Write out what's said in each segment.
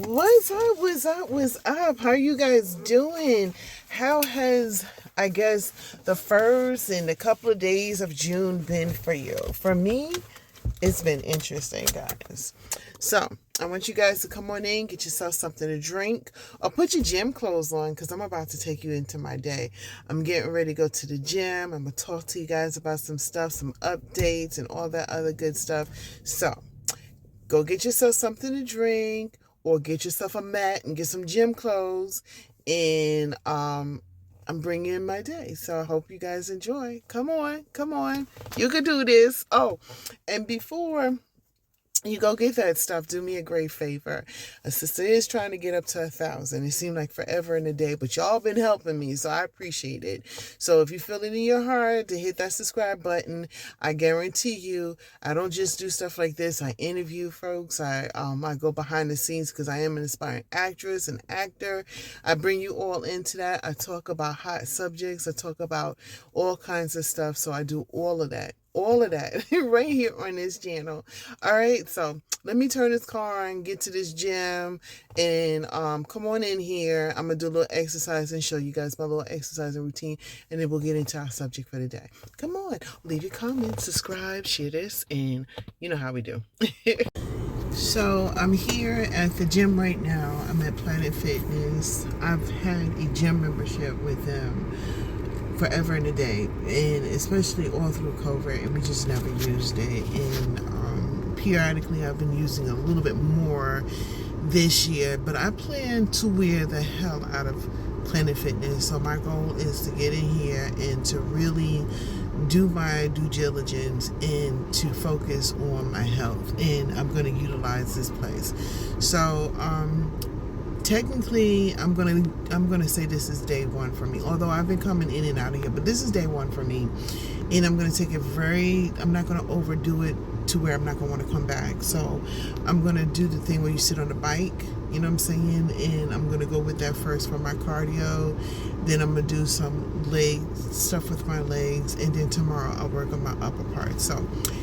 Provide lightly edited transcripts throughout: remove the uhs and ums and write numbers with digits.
What's up? What's up? What's up? How are you guys doing? How has, I guess, the first and a couple of days of June been for you? For me, it's been interesting, guys. So, I want you guys to come on in, get yourself something to drink, or put your gym clothes on because I'm about to take you into my day. I'm getting ready to go to the gym. I'm going to talk to you guys about some stuff, some updates, and all that other good stuff. So, go get yourself something to drink or get yourself a mat and get some gym clothes. And I'm bringing in my day. So I hope you guys enjoy. Come on. Come on. You can do this. Oh, and before you go get that stuff, do me a great favor. A sister is trying to get up to 1,000. It seemed like forever in a day, but y'all been helping me, so I appreciate it. So if you feel it in your heart to hit that subscribe button, I guarantee you, I don't just do stuff like this. I interview folks. I go behind the scenes because I am an aspiring actress and actor. I bring you all into that. I talk about hot subjects. I talk about all kinds of stuff. So I do all of that right here on this channel. All right, so let me turn this car on, get to this gym, and come on in here. I'm gonna do a little exercise and show you guys my little exercise routine, and then we'll get into our subject for the day. Come on, leave your comments, subscribe, share this, and you know how we do. So I'm here at the gym right now. I'm at Planet Fitness. I've had a gym membership with them forever and a day, and especially all through COVID, and we just never used it. And periodically I've been using a little bit more this year, but I plan to wear the hell out of Planet Fitness. So my goal is to get in here and to really do my due diligence and to focus on my health, and I'm going to utilize this place. So technically, I'm gonna say this is day one for me. Although I've been coming in and out of here, but this is day one for me, and I'm gonna take it I'm not gonna overdo it to where I'm not gonna want to come back. So I'm gonna do the thing where you sit on the bike, you know what I'm saying, and I'm gonna go with that first for my cardio. Then I'm gonna do some leg stuff with my legs, and then tomorrow I'll work on my upper part. So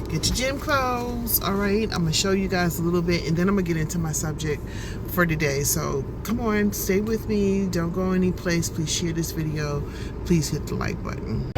get your gym clothes. All right, I'm gonna show you guys a little bit, and then I'm gonna get into my subject for today. So come on, stay with me, don't go any place. Please share this video, please hit the like button.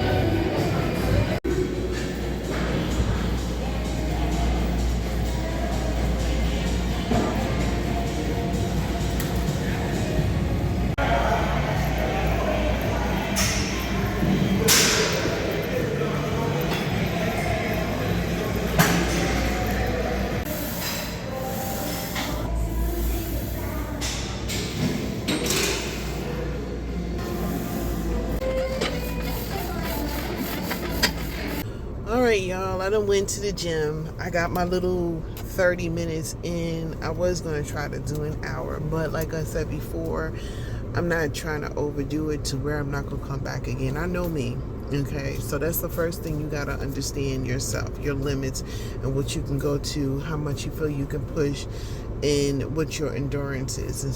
Alright, y'all, I done went to the gym. I got my little 30 minutes in. I was going to try to do an hour, but like I said before, I'm not trying to overdo it to where I'm not going to come back again. I know me, okay? So that's the first thing you got to understand yourself, your limits, and what you can go to, how much you feel you can push, and what your endurance is. And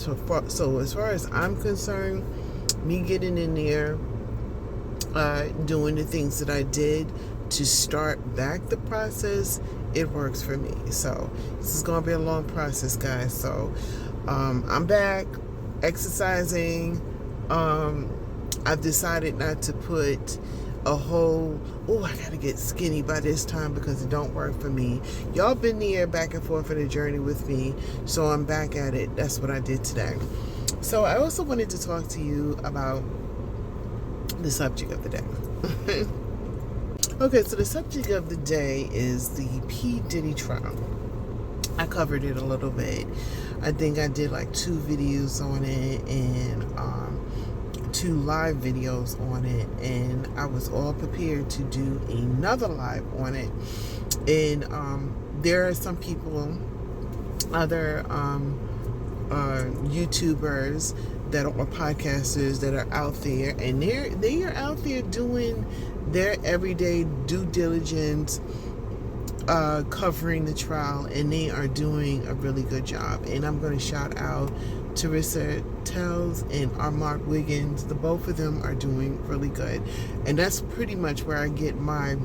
so as far as I'm concerned, me getting in there, doing the things that I did to start back the process, it works for me. So this is going to be a long process, guys. So I'm back exercising. I've decided not to put a whole, I gotta get skinny by this time because it don't work for me. Y'all been there back and forth in the journey with me, so I'm back at it. That's what I did today. So I also wanted to talk to you about the subject of the day. Okay, so the subject of the day is the Diddy Trail. I covered it a little bit. I think I did like 2 videos on it and 2 live videos on it, and I was all prepared to do another live on it. And there are some people, other YouTubers that are podcasters that are out there, and they are out there doing their everyday due diligence, covering the trial, and they are doing a really good job. And I'm going to shout out Teresa Tells and Mark Wiggins. The both of them are doing really good, and that's pretty much where I get my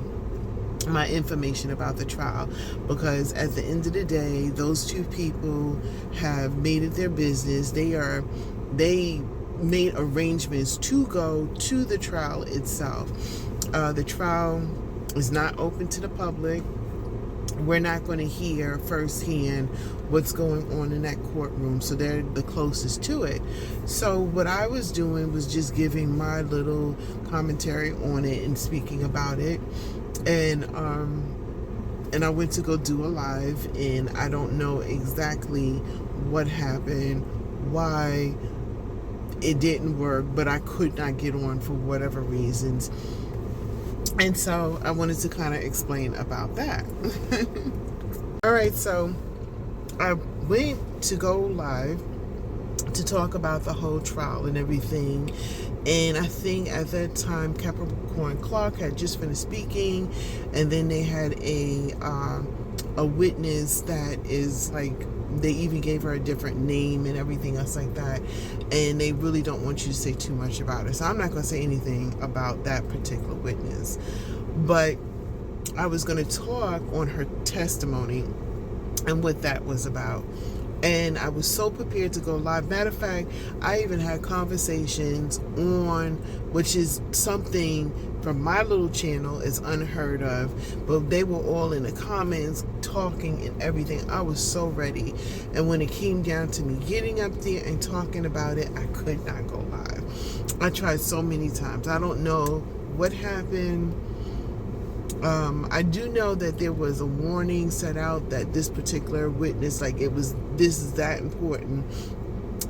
my information about the trial, because at the end of the day, those two people have made it their business. They made arrangements to go to the trial itself. The trial is not open to the public. We're not going to hear firsthand what's going on in that courtroom, so they're the closest to it. So what I was doing was just giving my little commentary on it and speaking about it. And I went to go do a live, and I don't know exactly what happened, why it didn't work, but I could not get on for whatever reasons. And so I wanted to kind of explain about that. All right, so I went to go live to talk about the whole trial and everything. And I think at that time, Capricorn Clark had just finished speaking, and then they had a witness that is like, they even gave her a different name and everything else like that, and they really don't want you to say too much about it. So I'm not going to say anything about that particular witness, but I was going to talk on her testimony and what that was about. And I was so prepared to go live. Matter of fact, I even had conversations on, which is something from my little channel is unheard of, but they were all in the comments talking and everything. I was so ready. And when it came down to me getting up there and talking about it, I could not go live. I tried so many times. I don't know what happened. I do know that there was a warning set out that this particular witness, like this is that important,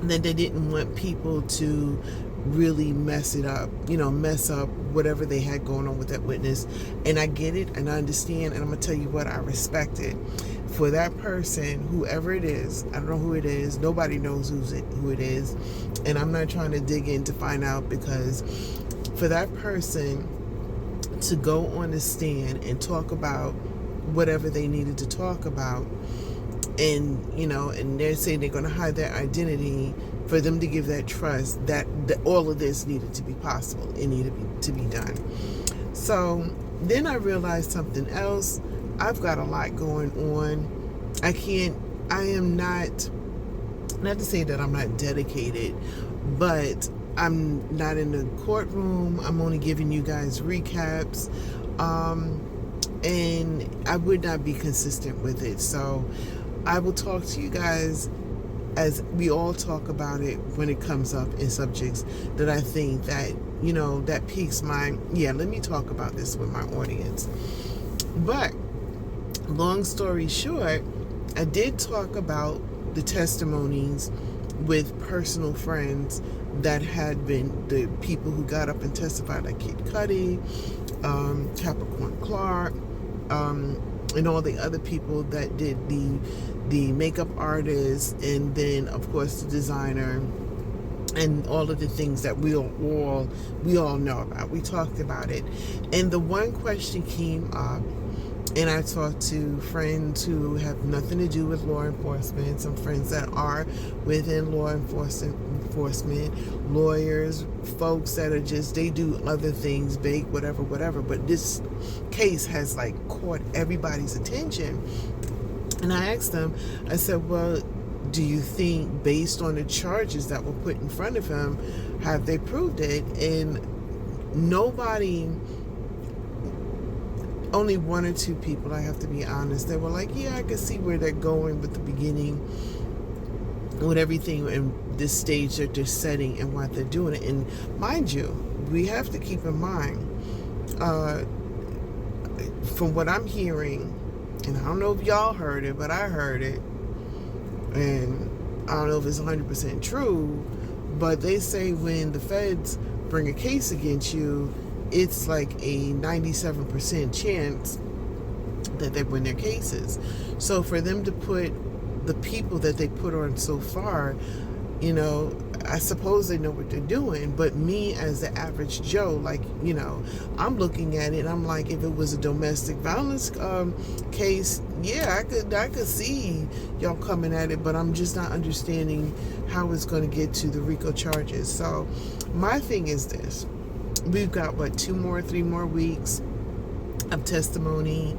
that they didn't want people to really mess it up, mess up whatever they had going on with that witness. And I get it and I understand, and I'm gonna tell you what, I respect it. For that person, whoever it is, I don't know who it is, nobody knows who it is, and I'm not trying to dig in to find out, because for that person to go on the stand and talk about whatever they needed to talk about, and and they're saying they're going to hide their identity, for them to give that trust, that all of this needed to be possible, it needed to be done. So then I realized something else. I've got a lot going on. I am not to say that I'm not dedicated, but I'm not in the courtroom. I'm only giving you guys recaps, and I would not be consistent with it. So I will talk to you guys as we all talk about it when it comes up in subjects that I think that, that piques my, let me talk about this with my audience. But long story short, I did talk about the testimonies with personal friends that had been the people who got up and testified, like Kid Cudi, Capricorn Clark, and all the other people that did the makeup artist, and then of course the designer, and all of the things that we all know about. We talked about it, and the one question came up. And I talked to friends who have nothing to do with law enforcement, some friends that are within law enforcement, lawyers, folks that are just, they do other things, bake, whatever. But this case has like caught everybody's attention. And I asked them, I said, well, do you think based on the charges that were put in front of him, have they proved it? And only one or two people, I have to be honest, they were like, yeah, I can see where they're going with the beginning, with everything and this stage that they're setting and what they're doing. And mind you, we have to keep in mind, from what I'm hearing, and I don't know if y'all heard it, but I heard it, and I don't know if it's 100% true, but they say when the feds bring a case against you, it's like a 97% chance that they win their cases. So for them to put the people that they put on so far, I suppose they know what they're doing. But me as the average Joe, I'm looking at it and I'm like, if it was a domestic violence case, I could see y'all coming at it, but I'm just not understanding how it's going to get to the RICO charges. So my thing is this. We've got 3 more weeks of testimony.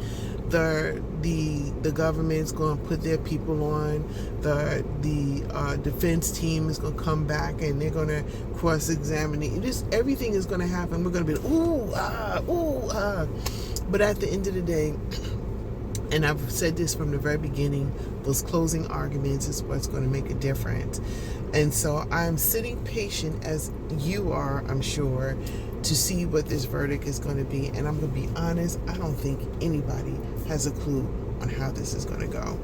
The government's going to put their people on. The defense team is going to come back and they're going to cross-examine it. Just everything is going to happen. We're going to be ooh ah. But at the end of the day, and I've said this from the very beginning, those closing arguments is what's going to make a difference. And so I'm sitting patient, as you are, I'm sure, to see what this verdict is going to be. And I'm going to be honest, I don't think anybody has a clue on how this is going to go.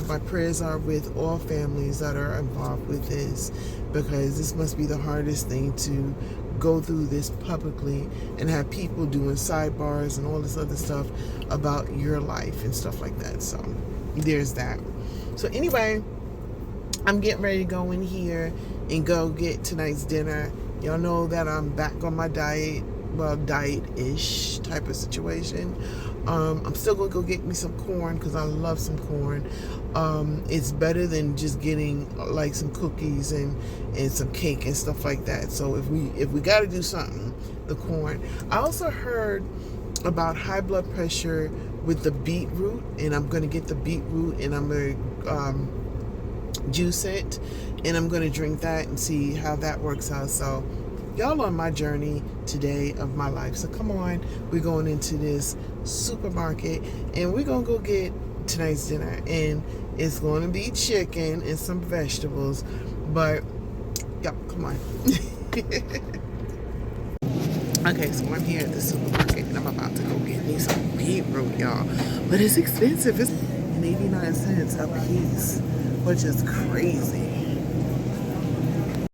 My prayers are with all families that are involved with this, because this must be the hardest thing to go through this publicly and have people doing sidebars and all this other stuff about your life and stuff like that. So there's that. So anyway, I'm getting ready to go in here and go get tonight's dinner. Y'all know that I'm back on my diet, well, diet-ish type of situation. I'm still gonna go get me some corn because I love some corn. It's better than just getting like some cookies and some cake and stuff like that. So if we got to do something, the corn. I also heard about high blood pressure with the beetroot, and I'm gonna get the beetroot and I'm gonna juice it, and I'm gonna drink that and see how that works out. So y'all on my journey today of my life. So come on, we're going into this supermarket and we're gonna go get tonight's dinner, and it's going to be chicken and some vegetables, but yeah, come on. Okay, so I'm here at the supermarket and I'm about to go get me some beetroot, y'all, but it's expensive. It's 89 cents a piece, which is crazy.